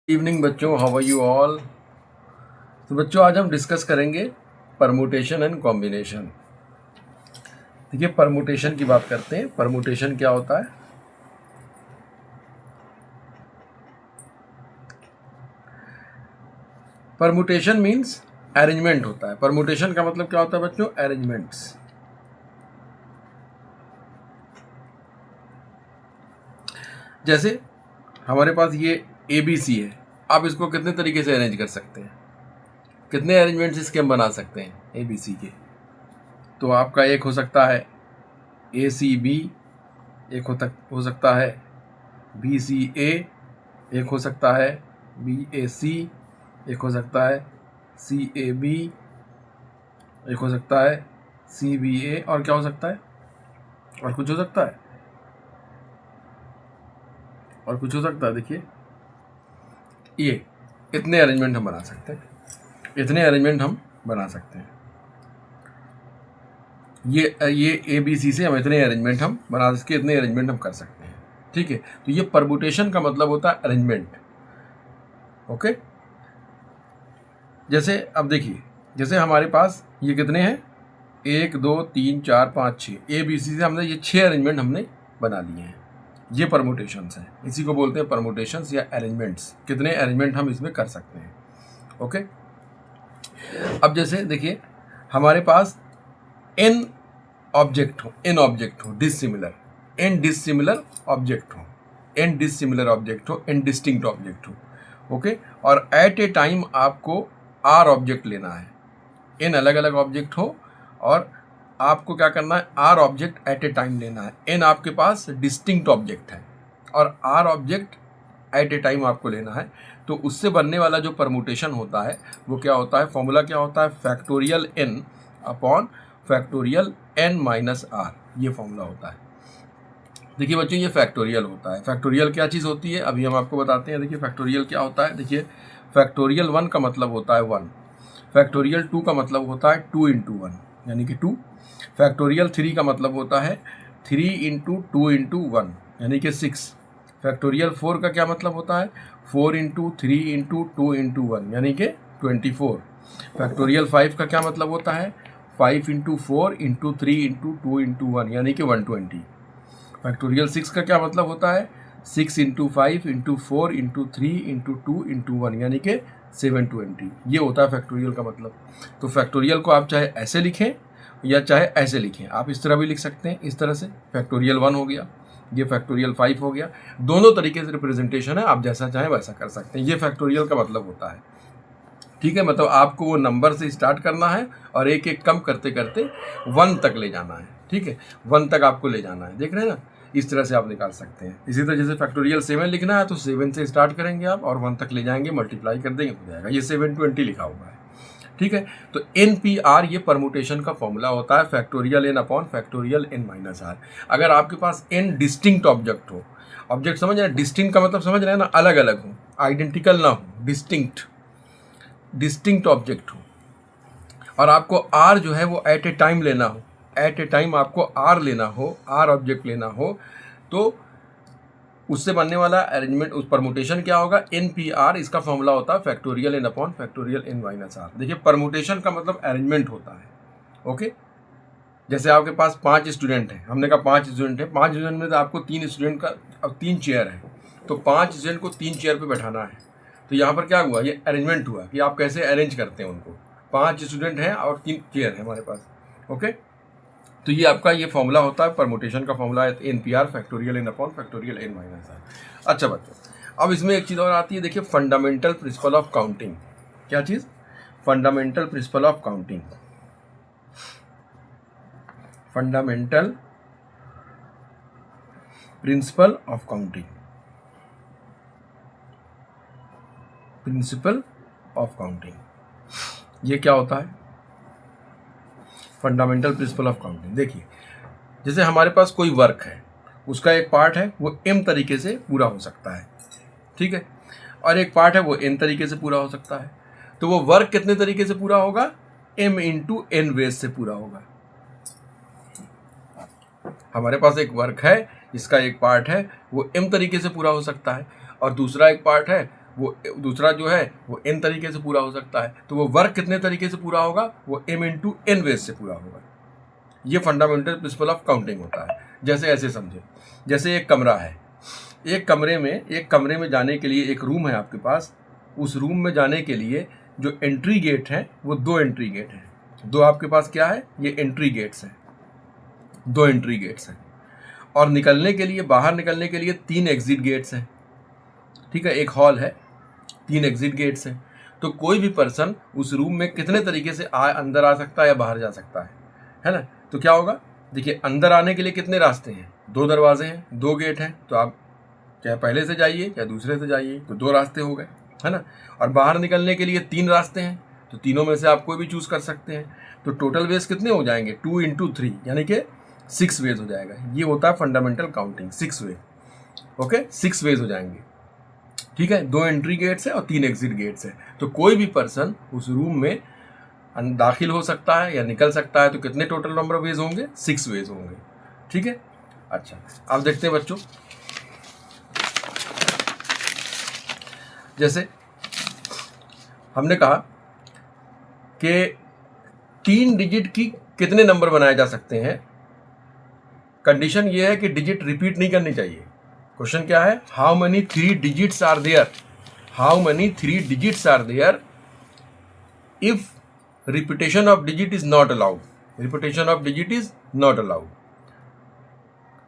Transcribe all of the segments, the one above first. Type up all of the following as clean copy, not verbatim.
Evening बच्चों, how are you all. तो बच्चों आज हम डिस्कस करेंगे परमुटेशन एंड कॉम्बिनेशन। देखिए परमुटेशन की बात करते हैं। परमुटेशन क्या होता है? परमुटेशन मीन्स अरेंजमेंट होता है। परमुटेशन का मतलब क्या होता है बच्चों? अरेंजमेंट्स। जैसे हमारे पास ये ABC है, आप इसको कितने तरीके से अरेंज कर सकते हैं? कितने अरेंजमेंट्स इसके हम बना सकते हैं ABC के? तो आपका एक हो सकता है ACB, एक हो सकता है BCA, एक हो सकता है BAC, एक हो सकता है CAB, एक हो सकता है CBA, और क्या हो सकता है? और कुछ हो सकता है? और कुछ हो सकता है? देखिए ये इतने अरेंजमेंट हम बना सकते हैं, इतने अरेंजमेंट हम बना सकते हैं। ये ABC से हम इतने अरेंजमेंट हम बना सकते, इतने अरेंजमेंट हम कर सकते हैं। ठीक है, तो ये परमुटेशन का मतलब होता है अरेंजमेंट। ओके, जैसे अब देखिए, जैसे हमारे पास ये कितने हैं? 1 2 3 4 5 6 ABC से हमने ये 6 अरेंजमेंट हमने बना लिए हैं। ये परमुटेशंस हैं, इसी को बोलते हैं परमुटेशंस या अरेंजमेंट्स। कितने अरेंजमेंट हम इसमें कर सकते हैं। ओके, अब जैसे देखिए हमारे पास n ऑब्जेक्ट हो डिसिमिलर, n डिसिमिलर ऑब्जेक्ट हो, n डिसिमिलर ऑब्जेक्ट हो, n डिस्टिंक्ट ऑब्जेक्ट हो। ओके, और एट ए टाइम आपको r ऑब्जेक्ट लेना है। n अलग अलग ऑब्जेक्ट हो और आपको क्या करना है? r object at A time लेना है। n आपके पास डिस्टिंक्ट ऑब्जेक्ट है और r object at A time आपको लेना है। तो उससे बनने वाला जो परमुटेशन होता है वो क्या होता है? फॉर्मूला क्या होता है? Factorial n upon factorial n minus r, ये फॉर्मूला होता है। देखिए बच्चों, ये फैक्टोरियल होता है। फैक्टोरियल क्या चीज़ होती है अभी हम आपको बताते हैं। देखिए फैक्टोरियल क्या होता है। देखिए फैक्टोरियल 1 का मतलब होता है 1, फैक्टोरियल 2 का मतलब होता है 2 इंटू 1 यानी कि 2, फैक्टोरियल 3 का मतलब होता है 3 इंटू 2 इंटू 1 यानी कि 6, फैक्टोरियल 4 का क्या मतलब होता है? 4 इंटू 3 इंटू 2 इंटू 1 यानी कि 24, फैक्टोरियल 5 का क्या मतलब होता है? 5 इंटू 4 इंटू 3 इंटू 2 इंटू 1 यानी कि 120, फैक्टोरियल 6 का क्या मतलब होता है? 6 into 5 into 4 into 3 into 2 into 1 यानी कि 720, ये होता है फैक्टोरियल का मतलब। तो फैक्टोरियल को आप चाहे ऐसे लिखें या चाहे ऐसे लिखें, आप इस तरह भी लिख सकते हैं, इस तरह से फैक्टोरियल 1 हो गया, ये फैक्टोरियल 5 हो गया। दोनों तरीके से रिप्रेजेंटेशन है, आप जैसा चाहें वैसा कर सकते हैं। ये फैक्टोरियल का मतलब होता है। ठीक है, मतलब आपको वो नंबर से स्टार्ट करना है और एक एक कम करते करते 1 तक ले जाना है। ठीक है, 1 तक आपको ले जाना है। देख रहे हैं ना, इस तरह से आप निकाल सकते हैं। इसी तरह जैसे फैक्टोरियल 7 लिखना है तो 7 से स्टार्ट करेंगे आप और 1 तक ले जाएंगे, मल्टीप्लाई कर देंगे, हो जाएगा। ये 720 लिखा हुआ है। ठीक है, तो NPR ये परमुटेशन का फॉर्मूला होता है, factorial n upon factorial n minus r। अगर आपके पास n डिस्टिंक्ट ऑब्जेक्ट हो, ऑब्जेक्ट समझ रहे हैं? डिस्टिंक्ट का मतलब समझ रहे हैं ना? अलग अलग हो, आइडेंटिकल ना हो, डिस्टिंक्ट ऑब्जेक्ट हो, और आपको R जो है वो एट ए टाइम लेना हो, एट ए टाइम आपको R लेना हो, R ऑब्जेक्ट लेना हो, तो उससे बनने वाला अरेंजमेंट, उस परमुटेशन क्या होगा? NPR, इसका फॉर्मूला होता है factorial n upon factorial n minus r। देखिए परमुटेशन का मतलब अरेंजमेंट होता है। ओके, जैसे आपके पास 5 स्टूडेंट हैं, हमने कहा 5 स्टूडेंट हैं, 5 स्टूडेंट में तो आपको 3 स्टूडेंट का, अब 3 चेयर है तो 5 स्टूडेंट को 3 चेयर पे बैठाना है। तो यहाँ पर क्या हुआ? ये अरेंजमेंट हुआ कि आप कैसे अरेंज करते हैं उनको। 5 स्टूडेंट हैं और 3 चेयर है हमारे पास। ओके, तो ये आपका ये फॉर्मूला होता है, परमुटेशन का फॉर्मूला है NPR factorial n upon factorial n minus r। अच्छा बच्चों, अब इसमें एक चीज़ और आती है। देखिए फंडामेंटल प्रिंसिपल ऑफ काउंटिंग। क्या चीज़? Fundamental principle of counting. Fundamental principle of counting, principle of counting, ये क्या होता है? Fundamental principle of counting. देखिए जैसे हमारे पास कोई वर्क है, उसका एक पार्ट है वो m तरीके से पूरा हो सकता है, ठीक है, और एक पार्ट है वो n तरीके से पूरा हो सकता है। तो वो वर्क कितने तरीके से पूरा होगा? m इंटू n वेज से पूरा होगा। हमारे पास एक वर्क है जिसका एक पार्ट है वो m तरीके से पूरा हो सकता है और दूसरा एक पार्ट है वो दूसरा जो है वो n तरीके से पूरा हो सकता है। तो वो वर्क कितने तरीके से पूरा होगा, वो m इंटू n वेज से पूरा होगा। ये फंडामेंटल प्रिंसिपल ऑफ काउंटिंग होता है। जैसे ऐसे समझे, जैसे एक कमरा है, एक कमरे में जाने के लिए एक रूम है आपके पास। उस रूम में जाने के लिए जो एंट्री गेट है वो 2 एंट्री गेट हैं। दो आपके पास क्या है, ये एंट्री गेट्स हैं, 2 एंट्री गेट्स हैं। और निकलने के लिए, बाहर निकलने के लिए 3 एग्जिट गेट्स हैं। ठीक है, एक हॉल है, 3 एग्जिट गेट्स हैं। तो कोई भी पर्सन उस रूम में कितने तरीके से अंदर आ सकता है या बाहर जा सकता है ना। तो क्या होगा, देखिए अंदर आने के लिए कितने रास्ते हैं, 2 दरवाजे हैं, 2 गेट हैं। तो आप चाहे पहले से जाइए चाहे दूसरे से जाइए, तो 2 रास्ते हो गए, है ना। और बाहर निकलने के लिए 3 रास्ते हैं, तो तीनों में से आप कोई भी चूज कर सकते हैं। तो टोटल वेज कितने हो जाएंगे, 2 इंटू 3 यानी कि 6 वेज हो जाएगा। ये होता है फंडामेंटल काउंटिंग, 6 वे। ओके, 6 वेज हो जाएंगे। ठीक है, 2 एंट्री गेट्स है और 3 एग्जिट गेट्स है। तो कोई भी पर्सन उस रूम में दाखिल हो सकता है या निकल सकता है। तो कितने टोटल नंबर ऑफ वेज होंगे, 6 वेज होंगे। ठीक है, अच्छा अब देखते हैं बच्चों, जैसे हमने कहा कि 3 डिजिट की कितने नंबर बनाए जा सकते हैं। कंडीशन ये है कि डिजिट रिपीट नहीं करनी चाहिए। क्वेश्चन क्या है, how many 3 digits are there, how many 3 digits are there if repetition of digit is not allowed, repetition of digit is not allowed.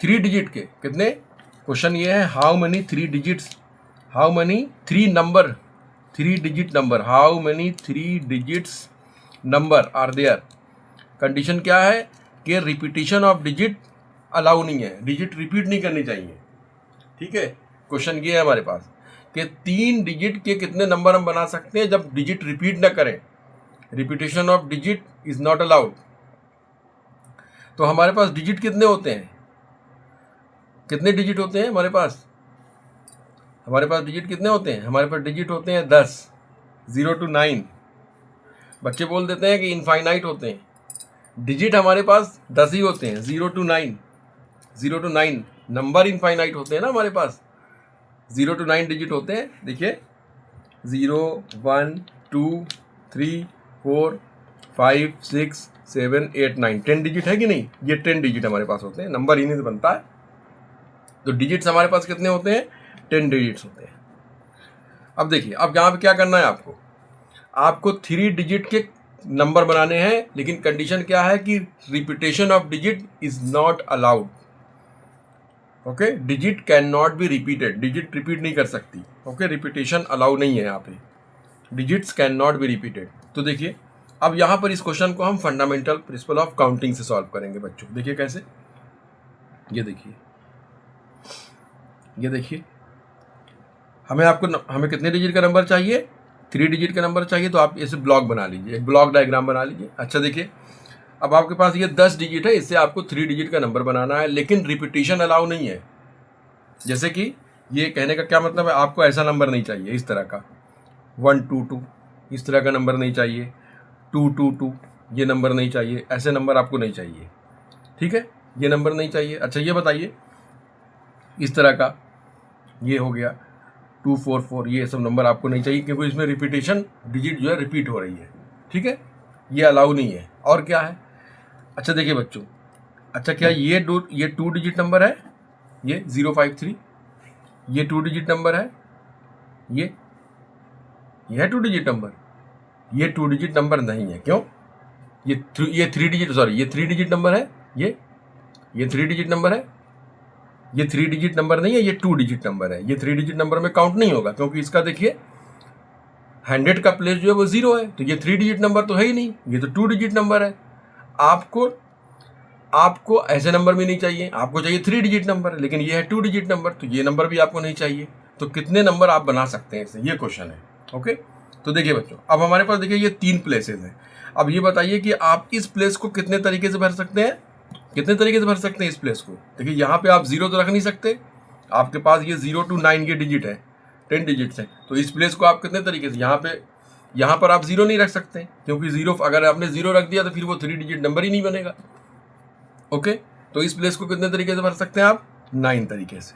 3 digit के कितने, क्वेश्चन ये है how many 3 digits, how many 3 number, 3 digit number, how many 3 digits number are there. Condition क्या है कि repetition of digit allow नहीं है, digit repeat नहीं करनी चाहिए। ठीक है, क्वेश्चन ये है हमारे पास कि 3 डिजिट के कितने नंबर हम बना सकते हैं जब डिजिट रिपीट ना करें, repetition of digit is not allowed. तो हमारे पास डिजिट कितने होते हैं, कितने डिजिट होते हैं हमारे पास, हमारे पास डिजिट कितने होते हैं, हमारे पास डिजिट होते हैं 10, 0 to 9। बच्चे बोल देते हैं कि इनफाइनाइट होते हैं, डिजिट हमारे पास 10 ही होते हैं, 0 to 9, 0 to 9 नंबर इनफाइनाइट होते हैं ना हमारे पास, 0 to 9 डिजिट होते हैं। देखिए 0 1 2 3 4 5 6 7 8 9 10 डिजिट है कि नहीं, ये 10 डिजिट हमारे पास होते हैं, नंबर इन्हीं से बनता है। तो डिजिट्स हमारे पास कितने होते हैं, 10 डिजिट्स होते हैं। अब देखिए, अब यहाँ पे क्या करना है आपको, आपको 3 डिजिट के नंबर बनाने हैं, लेकिन कंडीशन क्या है कि repetition of digit is not allowed. Okay, digit can not be repeated, digit repeat नहीं कर सकती। ओके, रिपीटेशन अलाउ नहीं है यहाँ पे, digits can not be repeated. तो देखिए अब यहाँ पर इस क्वेश्चन को हम फंडामेंटल प्रिंसिपल ऑफ काउंटिंग से सॉल्व करेंगे बच्चों। देखिए कैसे, ये देखिए, ये देखिए हमें कितने डिजिट का नंबर चाहिए, 3 डिजिट का नंबर चाहिए। तो आप ऐसे ब्लॉक बना लीजिए, एक ब्लॉक डायग्राम बना लीजिए। अच्छा देखिए, अब आपके पास ये 10 डिजिट है, इससे आपको 3 डिजिट का नंबर बनाना है, लेकिन रिपीटेशन अलाउ नहीं है। जैसे कि ये कहने का क्या मतलब है, आपको ऐसा नंबर नहीं चाहिए इस तरह का 1 2 2, इस तरह का नंबर नहीं चाहिए, 2 2 2 ये नंबर नहीं चाहिए, ऐसे नंबर आपको नहीं चाहिए। ठीक है, ये नंबर नहीं चाहिए। अच्छा ये बताइए, इस तरह का ये हो गया 2 4 4, ये सब नंबर आपको नहीं चाहिए, क्योंकि इसमें रिपीटेशन डिजिट जो है रिपीट हो रही है। ठीक है, ये अलाउ नहीं है। और क्या है, अच्छा देखिए बच्चों, अच्छा क्या ये 2 डिजिट नंबर है, ये 053, ये 2 डिजिट नंबर है, ये है 2 डिजिट नंबर, ये 2 डिजिट नंबर नहीं है। क्यों, ये 3 डिजिट, सॉरी ये 3 डिजिट नंबर है, ये 3 डिजिट नंबर है, ये 3 डिजिट नंबर नहीं है, ये 2 डिजिट नंबर है। ये 3 डिजिट नंबर में काउंट नहीं होगा, क्योंकि इसका देखिए 100 का प्लेस जो है वो 0 है, तो ये 3 डिजिट नंबर तो है ही नहीं, ये तो 2 डिजिट नंबर है। आपको ऐसे नंबर भी नहीं चाहिए, आपको चाहिए 3 डिजिट नंबर, लेकिन ये है 2 डिजिट नंबर, तो ये नंबर भी आपको नहीं चाहिए। तो कितने नंबर आप बना सकते हैं इससे, ये क्वेश्चन है। ओके, तो देखिए बच्चों, अब हमारे पास देखिए ये 3 प्लेसेस हैं। अब ये बताइए कि आप इस प्लेस को कितने तरीके से भर सकते हैं, कितने तरीके से भर सकते हैं इस प्लेस को। देखिए यहाँ पे आप 0 तो रख नहीं सकते, आपके पास ये 0 to 9 ये डिजिट है, 10 डिजिट्स हैं। तो इस प्लेस को आप कितने तरीके से, यहाँ पर आप 0 नहीं रख सकते, क्योंकि 0 अगर आपने 0 रख दिया तो फिर वो 3 डिजिट नंबर ही नहीं बनेगा। ओके, तो इस प्लेस को कितने तरीके से भर सकते हैं आप, 9 तरीके से।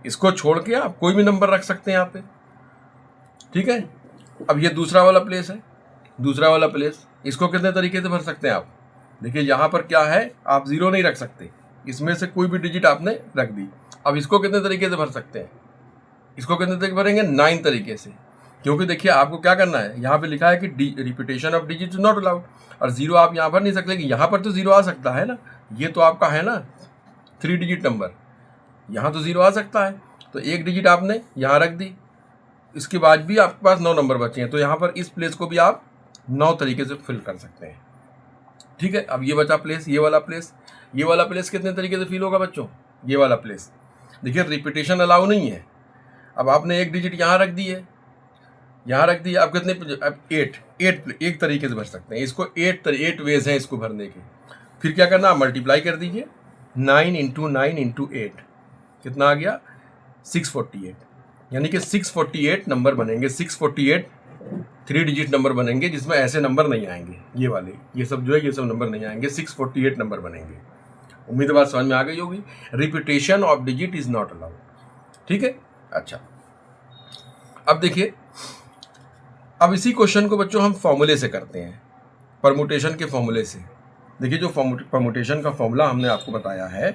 इसको छोड़ के आप कोई भी नंबर रख सकते हैं यहाँ पे। ठीक है। अब ये दूसरा वाला प्लेस है, दूसरा वाला प्लेस, इसको कितने तरीके से भर सकते हैं आप? देखिए यहाँ पर क्या है, आप ज़ीरो नहीं रख सकते, इसमें से कोई भी डिजिट आपने रख दी। अब इसको कितने तरीके से भर सकते हैं? इसको कितने तरीके भरेंगे? 9 तरीके से, क्योंकि देखिए आपको क्या करना है, यहाँ पे लिखा है कि repetition of digit is not allowed, और जीरो आप यहाँ पर नहीं सकते कि यहाँ पर तो जीरो आ सकता है ना, ये तो आपका है ना 3 डिजिट नंबर, यहाँ तो जीरो आ सकता है, तो एक डिजिट आपने यहाँ रख दी, इसके बाद भी आपके पास 9 नंबर बचे हैं, तो यहाँ पर इस प्लेस को भी आप 9 तरीके से फिल कर सकते हैं। ठीक है। अब ये बचा प्लेस, ये वाला प्लेस, ये वाला प्लेस कितने तरीके से फिल होगा बच्चों? ये वाला प्लेस देखिए रिपीटेशन अलाउ नहीं है। अब आपने एक डिजिट यहाँ रख दी है, यहाँ रख दी, आप कितने, अब 8 एक तरीके से भर सकते हैं इसको, 8 वेज हैं इसको भरने के। फिर क्या करना, आप मल्टीप्लाई कर दीजिए, 9 × 9 × 8 कितना आ गया? 648, यानी कि 648 नंबर बनेंगे, 648 3 डिजिट नंबर बनेंगे, जिसमें ऐसे नंबर नहीं आएंगे, ये वाले, ये सब जो है ये सब नंबर नहीं आएंगे, 648 नंबर बनेंगे। उम्मीद है बात समझ में आ गई होगी। Repetition of digit is not allowed. ठीक है। अच्छा, अब देखिए, अब इसी क्वेश्चन को बच्चों हम फॉर्मूले से करते हैं, परमुटेशन के फॉर्मूले से। देखिए जो परमुटेशन का फॉर्मूला हमने आपको बताया है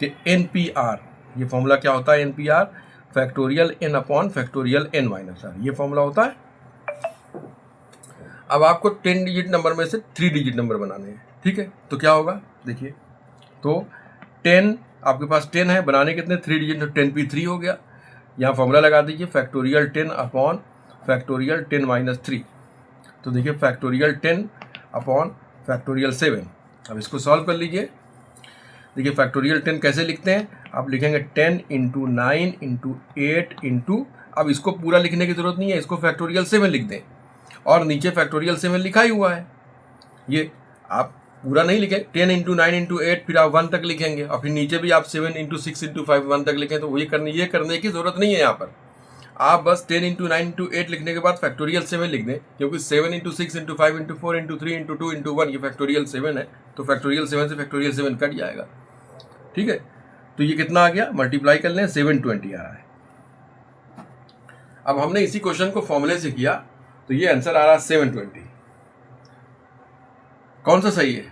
कि NPR, ये फॉर्मूला क्या होता है? NPR factorial n upon factorial n minus r, ये फॉर्मूला होता है। अब आपको 10 डिजिट नंबर में से 3 डिजिट नंबर बनाने हैं। ठीक है, तो क्या होगा देखिए, तो 10 आपके पास 10 है, बनाने कितने? 3 डिजिट, तो 10p3 हो गया। यहाँ फॉर्मूला लगा दीजिए, फैक्टोरियल 10 अपॉन फैक्टोरियल 10 माइनस 3, तो देखिए फैक्टोरियल 10 अपॉन फैक्टोरियल 7। अब इसको सॉल्व कर लीजिए। देखिए फैक्टोरियल 10 कैसे लिखते हैं, आप लिखेंगे 10 × 9 × 8 × अब इसको पूरा लिखने की ज़रूरत नहीं है, इसको फैक्टोरियल 7 लिख दें, और नीचे फैक्टोरियल 7 लिखा ही हुआ है, ये आप पूरा नहीं लिखें, 10 × 9 × 8 फिर आप 1 तक लिखेंगे, और फिर नीचे भी आप 7 × 6 × 5 1 तक लिखें, तो ये करने की ज़रूरत नहीं है। यहाँ पर आप बस 10 × 9 × 8 लिखने के बाद फैक्टोरियल 7 लिख दें, क्योंकि 7 × 6 × 5 × 4 × 3 × 2 × 1 ये फैक्टोरियल 7 है, तो फैक्टोरियल 7 से फैक्टोरियल 7 कट जाएगा। ठीक है, तो ये कितना आ गया, मल्टीप्लाई कर लें, 720 आ रहा है। अब हमने इसी क्वेश्चन को फॉर्मूले से किया, तो ये आंसर आ रहा है 720। कौन सा सही है?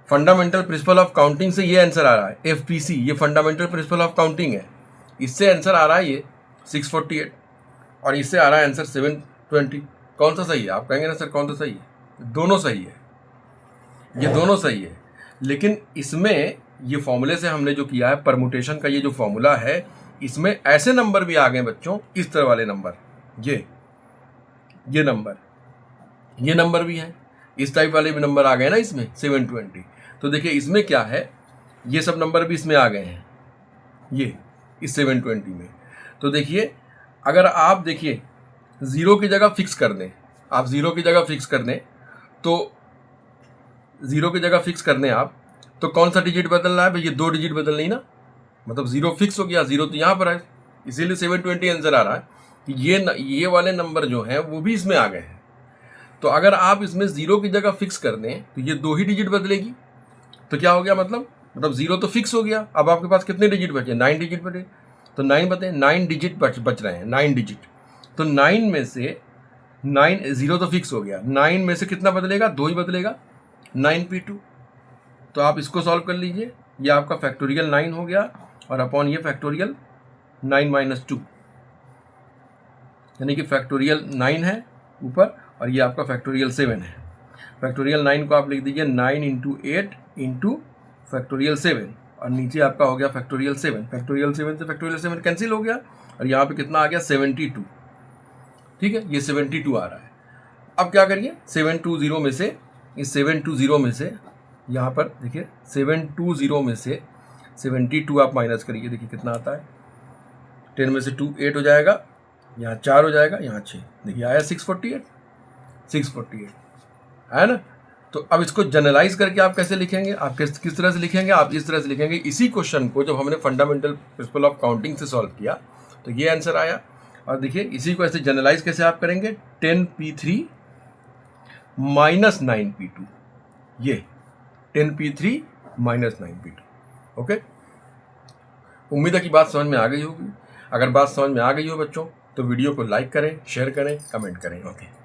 फंडामेंटल प्रिंसिपल ऑफ काउंटिंग से ये आंसर आ रहा है, FPC, ये फंडामेंटल प्रिंसिपल ऑफ काउंटिंग है, इससे आंसर आ रहा है ये 648, और इससे आ रहा है आंसर 720। कौन सा सही है? आप कहेंगे ना सर कौन सा सही है? दोनों सही है, ये दोनों सही है, लेकिन इसमें ये फॉर्मूले से हमने जो किया है, परमुटेशन का ये जो फॉर्मूला है, इसमें ऐसे नंबर भी आ गए बच्चों, इस तरह वाले नंबर, ये नंबर भी है, इस टाइप वाले भी नंबर आ गए ना इसमें 720। तो देखिए इसमें क्या है, ये सब नंबर भी इसमें आ गए हैं, ये इस 720 में। तो देखिए अगर आप देखिए ज़ीरो की जगह फिक्स कर दें, आप ज़ीरो की जगह फिक्स कर दें, तो ज़ीरो की जगह फिक्स कर दें आप, तो कौन सा डिजिट बदल रहा है भाई? ये 2 डिजिट बदल नहीं ना, मतलब ज़ीरो फिक्स हो गया, ज़ीरो तो यहाँ पर है, इसीलिए 720 आंसर आ रहा है कि ये वाले नंबर जो हैं वो भी इसमें आ गए हैं। तो अगर आप इसमें ज़ीरो की जगह फिक्स कर दें तो ये 2 ही डिजिट बदलेगी, तो क्या हो गया, मतलब ज़ीरो तो फिक्स हो गया, अब आपके पास कितने डिजिट बचे? 9 डिजिट बचे, तो 9 डिजिट बच रहे हैं, 9 डिजिट। तो 9 में से 9, ज़ीरो तो फिक्स हो गया, 9 में से कितना बदलेगा? 2 ही बदलेगा, 9p2। तो आप इसको सॉल्व कर लीजिए, ये आपका फैक्टोरियल 9 हो गया, और अपॉन ये फैक्टोरियल 9 - 2, यानी कि फैक्टोरियल 9 है ऊपर, और ये आपका फैक्टोरियल 7 है। फैक्टोरियल 9 को आप लिख दीजिए 9 × 8 × फैक्टोरियल 7, और नीचे आपका हो गया फैक्टोरियल 7। फैक्टोरियल 7 से फैक्टोरियल 7 कैंसिल हो गया, और यहाँ पे कितना आ गया? 72। ठीक है, ये 72 आ रहा है। अब क्या करिए, 720 में से, इस 720 में से यहाँ पर देखिए 720 में से 72 आप माइनस करिए, देखिए कितना आता है, 10 में से 2 8 हो जाएगा, यहाँ 4 हो जाएगा, यहाँ 6, देखिए आया 648 है ना। तो अब इसको जनरलाइज करके आप कैसे लिखेंगे, आप किस तरह से लिखेंगे? आप इस तरह से लिखेंगे, इसी क्वेश्चन को जब हमने फंडामेंटल प्रिंसिपल ऑफ काउंटिंग से सॉल्व किया तो ये आंसर आया। और देखिए इसी को ऐसे जनरलाइज कैसे आप करेंगे, 10p3 - 9p2, ये 10p3 - 9p2। ओके, उम्मीद है कि बात समझ में आ गई होगी। अगर बात समझ में आ गई हो बच्चों तो वीडियो को लाइक करें, शेयर करें, कमेंट करें। ओके।